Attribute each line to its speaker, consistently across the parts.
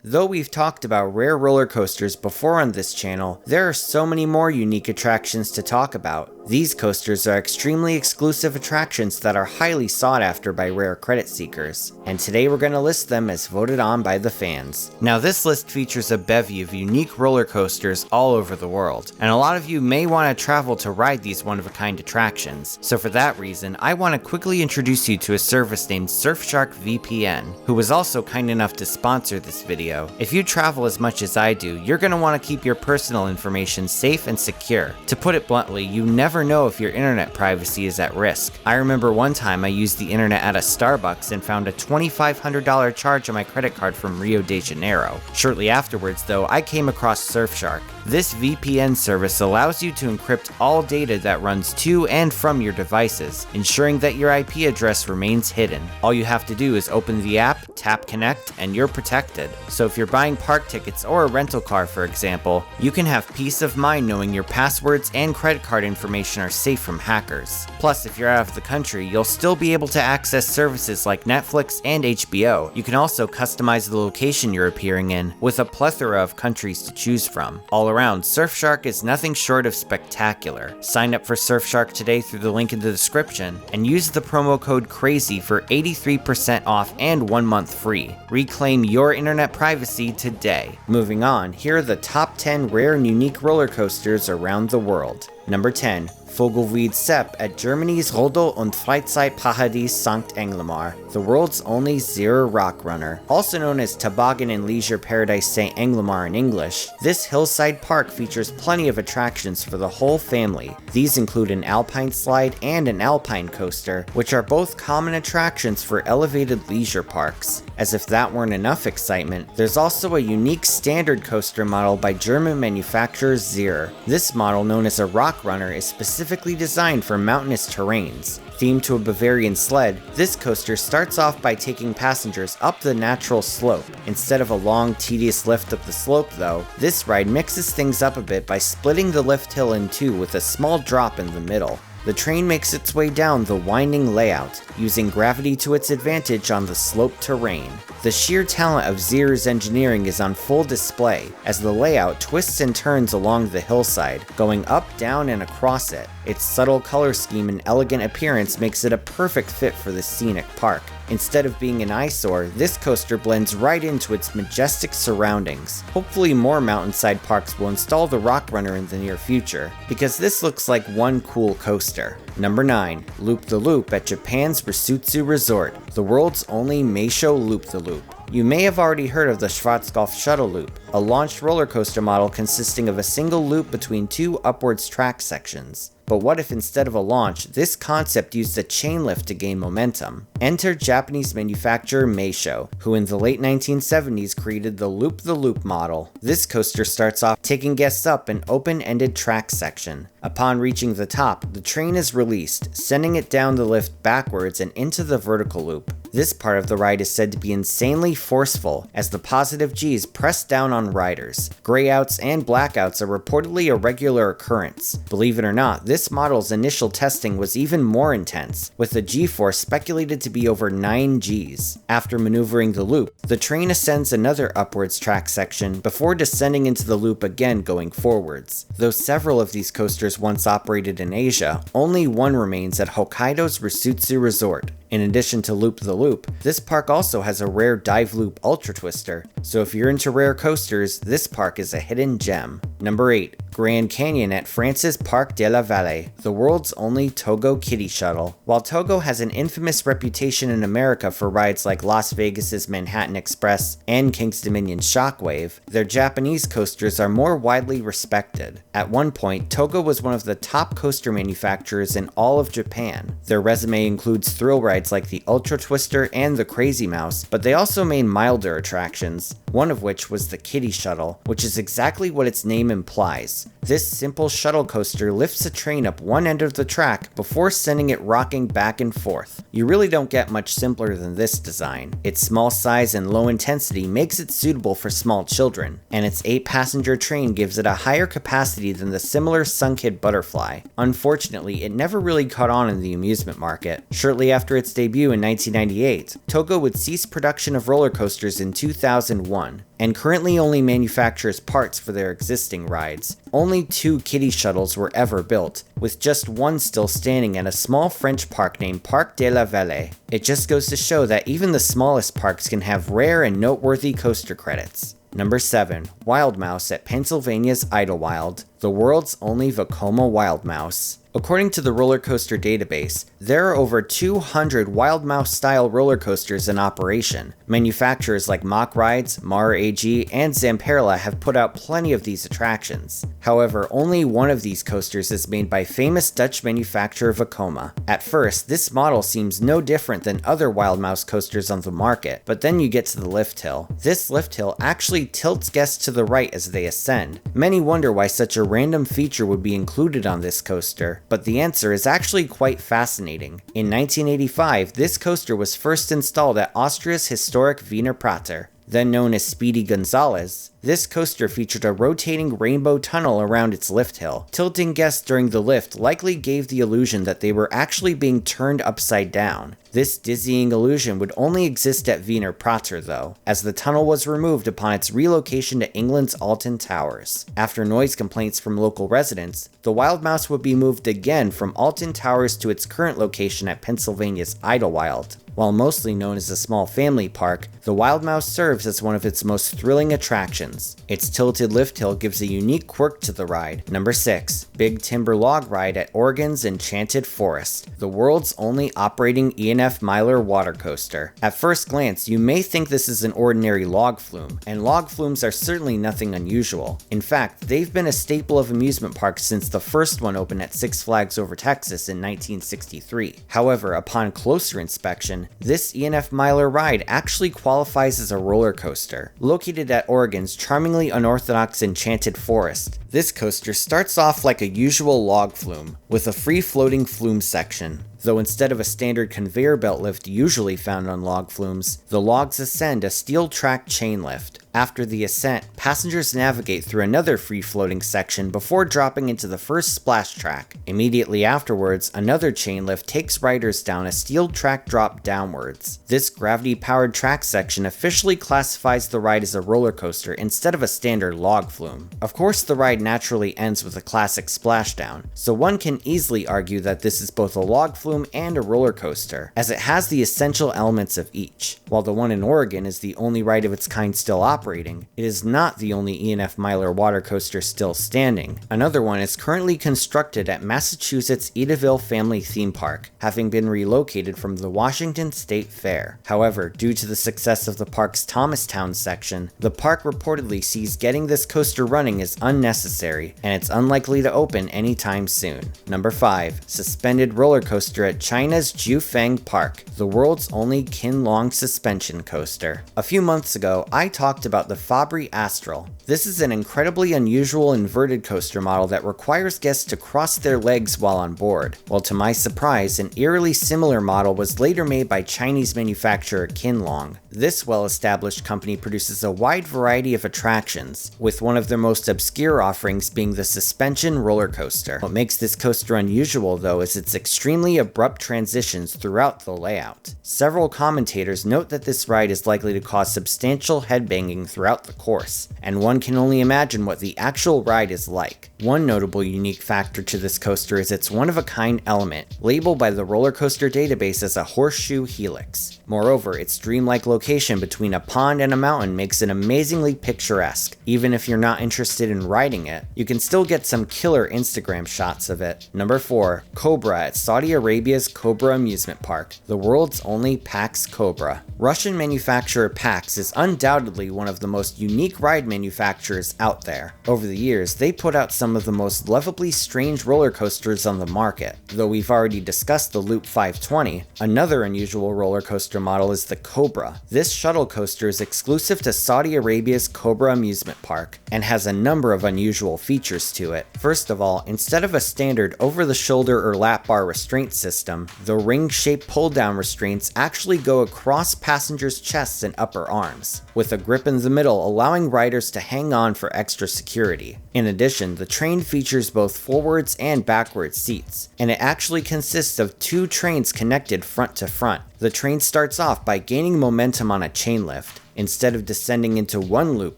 Speaker 1: Though we've talked about rare roller coasters before on this channel, there are so many more unique attractions to talk about. These coasters are extremely exclusive attractions that are highly sought after by rare credit seekers, and today we're going to list them as voted on by the fans. Now this list features a bevy of unique roller coasters all over the world, and a lot of you may want to travel to ride these one-of-a-kind attractions, so for that reason I want to quickly introduce you to a service named Surfshark VPN, who was also kind enough to sponsor this video. If you travel as much as I do, you're going to want to keep your personal information safe and secure. To put it bluntly, you never know if your internet privacy is at risk. I remember one time I used the internet at a Starbucks and found a $2,500 charge on my credit card from Rio de Janeiro. Shortly afterwards though, I came across Surfshark. This VPN service allows you to encrypt all data that runs to and from your devices, ensuring that your IP address remains hidden. All you have to do is open the app, tap connect, and you're protected. So if you're buying park tickets or a rental car for example, you can have peace of mind knowing your passwords and credit card information are safe from hackers. Plus, if you're out of the country, you'll still be able to access services like Netflix and HBO. You can also customize the location you're appearing in, with a plethora of countries to choose from. All around, Surfshark is nothing short of spectacular. Sign up for Surfshark today through the link in the description, and use the promo code CRAZY for 83% off and 1 month free. Reclaim your internet privacy today. Moving on, here are the top 10 rare and unique roller coasters around the world. Number 10. Vogelwied Sepp at Germany's Rodel- und Freizeitparadies St. Anglemar, the world's only zero rock runner. Also known as Toboggan and Leisure Paradise St. Anglemar in English, this hillside park features plenty of attractions for the whole family. These include an alpine slide and an alpine coaster, which are both common attractions for elevated leisure parks. As if that weren't enough excitement, there's also a unique standard coaster model by German manufacturer Zierer. This model, known as a rock runner, is specifically designed for mountainous terrains. Themed to a Bavarian sled, this coaster starts off by taking passengers up the natural slope. Instead of a long, tedious lift up the slope though, this ride mixes things up a bit by splitting the lift hill in two with a small drop in the middle. The train makes its way down the winding layout, using gravity to its advantage on the sloped terrain. The sheer talent of Zierer's engineering is on full display, as the layout twists and turns along the hillside, going up, down, and across it. Its subtle color scheme and elegant appearance makes it a perfect fit for the scenic park. Instead of being an eyesore, this coaster blends right into its majestic surroundings. Hopefully more mountainside parks will install the Rock Runner in the near future, because this looks like one cool coaster. Number 9. Loop-the-Loop at Japan's Risutsu Resort, the world's only Meisho Loop-the-Loop. You may have already heard of the Schwarzkopf Shuttle Loop, a launched roller coaster model consisting of a single loop between two upwards track sections. But what if instead of a launch, this concept used a chain lift to gain momentum? Enter Japanese manufacturer Meisho, who in the late 1970s created the Loop-the-Loop model. This coaster starts off taking guests up an open-ended track section. Upon reaching the top, the train is released, sending it down the lift backwards and into the vertical loop. This part of the ride is said to be insanely forceful, as the positive G's press down on riders. Grayouts and blackouts are reportedly a regular occurrence. Believe it or not, this model's initial testing was even more intense, with the G-force speculated to be over 9 Gs. After maneuvering the loop, the train ascends another upwards track section before descending into the loop again going forwards. Though several of these coasters once operated in Asia, only one remains at Hokkaido's Risutsu Resort. In addition to Loop-the-Loop, this park also has a rare dive loop ultra twister, so if you're into rare coasters, this park is a hidden gem. Number 8. Grand Canyon at France's Parc de la Vallée, the world's only Togo kiddie shuttle. While Togo has an infamous reputation in America for rides like Las Vegas's Manhattan Express and King's Dominion's Shockwave, their Japanese coasters are more widely respected. At one point, Togo was one of the top coaster manufacturers in all of Japan. Their resume includes thrill rides like the Ultra Twister and the Crazy Mouse, but they also made milder attractions, one of which was the Kiddie Shuttle, which is exactly what its name implies. This simple shuttle coaster lifts a train up one end of the track before sending it rocking back and forth. You really don't get much simpler than this design. Its small size and low intensity makes it suitable for small children, and its 8-passenger train gives it a higher capacity than the similar Sunkid Butterfly. Unfortunately, it never really caught on in the amusement market. Shortly after its debut in 1998, Togo would cease production of roller coasters in 2001, and currently only manufactures parts for their existing rides. Only 2 kiddie shuttles were ever built, with just one still standing at a small French park named Parc de la Vallée. It just goes to show that even the smallest parks can have rare and noteworthy coaster credits. Number 7. Wild Mouse at Pennsylvania's Idlewild, the world's only Vekoma Wild Mouse. According to the roller coaster database, there are over 200 Wild Mouse style roller coasters in operation. Manufacturers like Mack Rides, Maurer AG, and Zamperla have put out plenty of these attractions. However, only one of these coasters is made by famous Dutch manufacturer Vekoma. At first, this model seems no different than other Wild Mouse coasters on the market, but then you get to the lift hill. This lift hill actually tilts guests to the right as they ascend. Many wonder why such a random feature would be included on this coaster, but the answer is actually quite fascinating. In 1985, this coaster was first installed at Austria's historic Wiener Prater. Then known as Speedy Gonzales, this coaster featured a rotating rainbow tunnel around its lift hill. Tilting guests during the lift likely gave the illusion that they were actually being turned upside down. This dizzying illusion would only exist at Wiener Prater though, as the tunnel was removed upon its relocation to England's Alton Towers. After noise complaints from local residents, the Wild Mouse would be moved again from Alton Towers to its current location at Pennsylvania's Idlewild. While mostly known as a small family park, the Wild Mouse serves as one of its most thrilling attractions. Its tilted lift hill gives a unique quirk to the ride. Number 6. Big Timber Log Ride at Oregon's Enchanted Forest, the world's only operating E&F Miler water coaster. At first glance, you may think this is an ordinary log flume, and log flumes are certainly nothing unusual. In fact, they've been a staple of amusement parks since the first one opened at Six Flags Over Texas in 1963. However, upon closer inspection, this E&F Miler ride actually qualifies as a roller coaster. Located at Oregon's charmingly unorthodox Enchanted Forest, this coaster starts off like a usual log flume, with a free-floating flume section. Though instead of a standard conveyor belt lift usually found on log flumes, the logs ascend a steel track chain lift. After the ascent, passengers navigate through another free-floating section before dropping into the first splash track. Immediately afterwards, another chain lift takes riders down a steel track drop downwards. This gravity-powered track section officially classifies the ride as a roller coaster instead of a standard log flume. Of course, the ride naturally ends with a classic splashdown, so one can easily argue that this is both a log flume and a roller coaster, as it has the essential elements of each. While the one in Oregon is the only ride of its kind still operating, it is not the only E&F Miler water coaster still standing. Another one is currently constructed at Massachusetts Edaville Family Theme Park, having been relocated from the Washington State Fair. However, due to the success of the park's Thomastown section, the park reportedly sees getting this coaster running is unnecessary, and it's unlikely to open anytime soon. Number 5. Suspended roller coaster at China's Jiufeng Park, the world's only Qianlong suspension coaster. A few months ago, I talked about the Fabri Astral. This is an incredibly unusual inverted coaster model that requires guests to cross their legs while on board. Well, to my surprise, an eerily similar model was later made by Chinese manufacturer Qianlong. This well-established company produces a wide variety of attractions, with one of their most obscure offerings being the suspension roller coaster. What makes this coaster unusual, though, is its extremely abrupt transitions throughout the layout. Several commentators note that this ride is likely to cause substantial headbanging throughout the course, and one can only imagine what the actual ride is like. One notable unique factor to this coaster is its one-of-a-kind element, labeled by the roller coaster database as a horseshoe helix. Moreover, its dreamlike location between a pond and a mountain makes it amazingly picturesque. Even if you're not interested in riding it, you can still get some killer Instagram shots of it. Number 4. Cobra at Saudi Arabia's Cobra Amusement Park, the world's only Pax Cobra. Russian manufacturer Pax is undoubtedly one of the most unique ride manufacturers out there. Over the years, they put out some of the most lovably strange roller coasters on the market. Though we've already discussed the Loop 520, another unusual roller coaster model is the Cobra. This shuttle coaster is exclusive to Saudi Arabia's Cobra Amusement Park and has a number of unusual features to it. First of all, instead of a standard over-the-shoulder or lap bar restraint system, the ring-shaped pull-down restraints actually go across passengers' chests and upper arms, with a grip in the middle allowing riders to hang on for extra security. In addition, the train features both forwards and backwards seats, and it actually consists of two trains connected front to front. The train starts off by gaining momentum on a chain lift. Instead of descending into one loop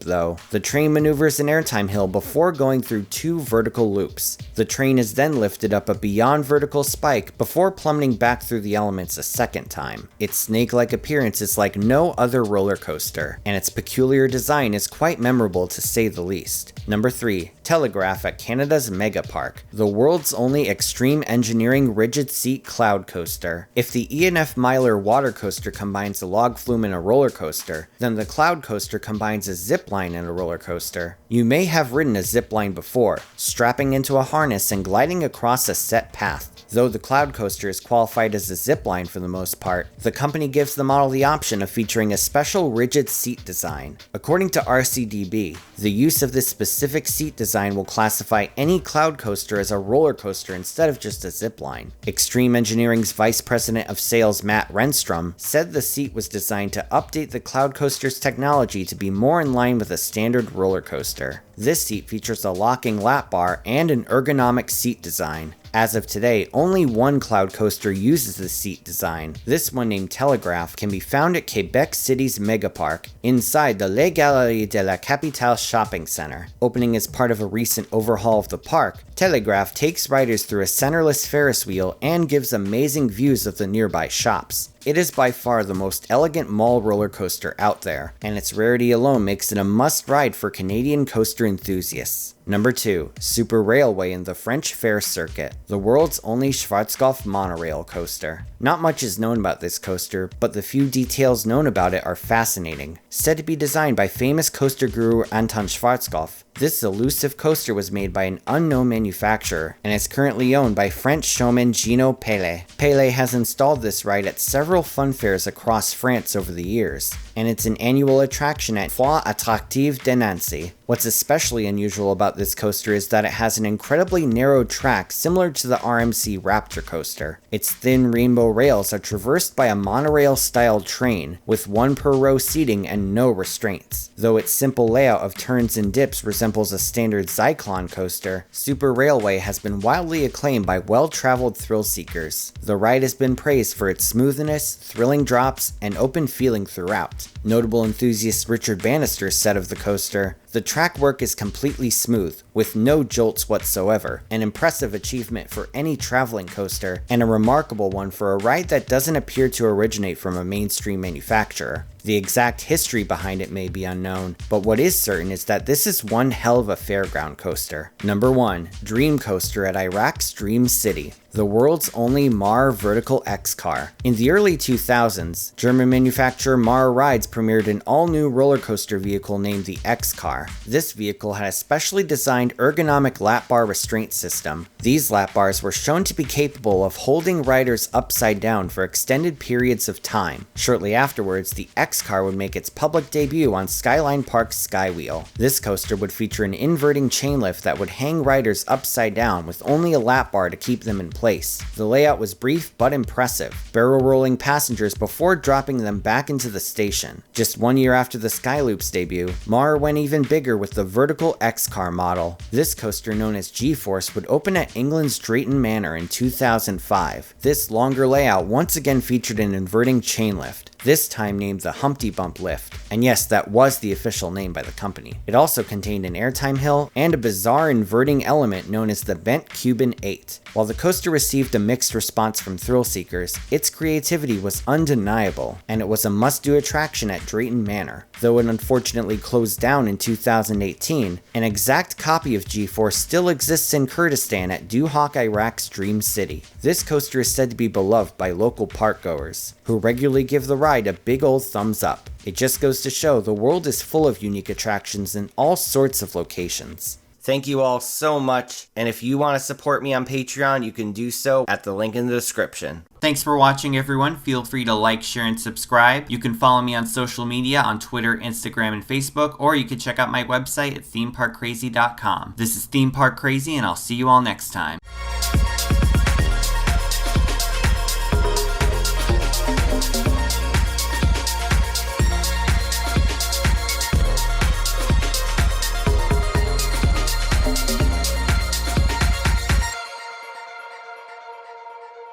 Speaker 1: though, the train maneuvers an airtime hill before going through 2 vertical loops. The train is then lifted up a beyond vertical spike before plummeting back through the elements a second time. Its snake-like appearance is like no other roller coaster, and its peculiar design is quite memorable to say the least. Number 3. Telegraph at Canada's Mega Park, the world's only extreme engineering rigid seat cloud coaster. If the E&F Myler water coaster combines a log flume and a roller coaster, then the cloud coaster combines a zip line and a roller coaster. You may have ridden a zip line before, strapping into a harness and gliding across a set path. Though the cloud coaster is qualified as a zip line for the most part, the company gives the model the option of featuring a special rigid seat design. According to RCDB, the use of this specific seat design will classify any cloud coaster as a roller coaster instead of just a zip line. Extreme Engineering's Vice President of Sales Matt Renstrom said the seat was designed to update the cloud coaster's technology to be more in line with a standard roller coaster. This seat features a locking lap bar and an ergonomic seat design. As of today, only one cloud coaster uses the seat design. This one, named Telegraph, can be found at Quebec City's Megapark, inside the Les Galeries de la Capitale shopping center. Opening as part of a recent overhaul of the park, Telegraph takes riders through a centerless Ferris wheel and gives amazing views of the nearby shops. It is by far the most elegant mall roller coaster out there, and its rarity alone makes it a must-ride for Canadian coaster enthusiasts. Number 2. Super Railway in the French Fair Circuit, the world's only Schwarzkopf monorail coaster. Not much is known about this coaster, but the few details known about it are fascinating. Said to be designed by famous coaster guru Anton Schwarzkopf, this elusive coaster was made by an unknown manufacturer and is currently owned by French showman Gino Pele. Pele has installed this ride at several fun fairs across France over the years, and it's an annual attraction at Foire Attractive de Nancy. What's especially unusual about this coaster is that it has an incredibly narrow track similar to the RMC Raptor coaster. Its thin rainbow rails are traversed by a monorail-style train, with 1 per row seating and no restraints. Though its simple layout of turns and dips resembles a standard Zyklon coaster, Super Railway has been widely acclaimed by well-traveled thrill seekers. The ride has been praised for its smoothness, thrilling drops, and open feeling throughout. Notable enthusiast Richard Bannister said of the coaster, "The track work is completely smooth, with no jolts whatsoever, an impressive achievement for any traveling coaster, and a remarkable one for a ride that doesn't appear to originate from a mainstream manufacturer." The exact history behind it may be unknown, but what is certain is that this is one hell of a fairground coaster. Number 1. Dream Coaster at Iraq's Dream City, the world's only Mar Vertical X car. In the early 2000s, German manufacturer Mar Rides premiered an all-new roller coaster vehicle named the X car. This vehicle had a specially designed ergonomic lap bar restraint system. These lap bars were shown to be capable of holding riders upside down for extended periods of time. Shortly afterwards, the X car would make its public debut on Skyline Park's Skywheel. This coaster would feature an inverting chain lift that would hang riders upside down with only a lap bar to keep them in place. The layout was brief but impressive, barrel rolling passengers before dropping them back into the station. Just 1 year after the Skyloop's debut, Mar went even bigger with the Vertical X car model. This coaster, known as G-Force, would open at England's Drayton Manor in 2005. This longer layout once again featured an inverting chain lift, this time named the Humpty Bump Lift, and yes, that was the official name by the company. It also contained an airtime hill and a bizarre inverting element known as the Bent Cuban 8. While the coaster received a mixed response from thrill seekers, its creativity was undeniable, and it was a must-do attraction at Drayton Manor. Though it unfortunately closed down in 2018, an exact copy of G-Force still exists in Kurdistan at Duhok, Iraq's Dream City. This coaster is said to be beloved by local parkgoers, who regularly give the ride a big old thumbs up. It just goes to show the world is full of unique attractions in all sorts of locations. Thank you all so much, and if you want to support me on Patreon, you can do so at the link in the description. Thanks for watching, everyone. Feel free to like, share, and subscribe. You can follow me on social media on Twitter, Instagram, and Facebook, or you can check out my website at themeparkcrazy.com. This is Theme Park Crazy, and I'll see you all next time.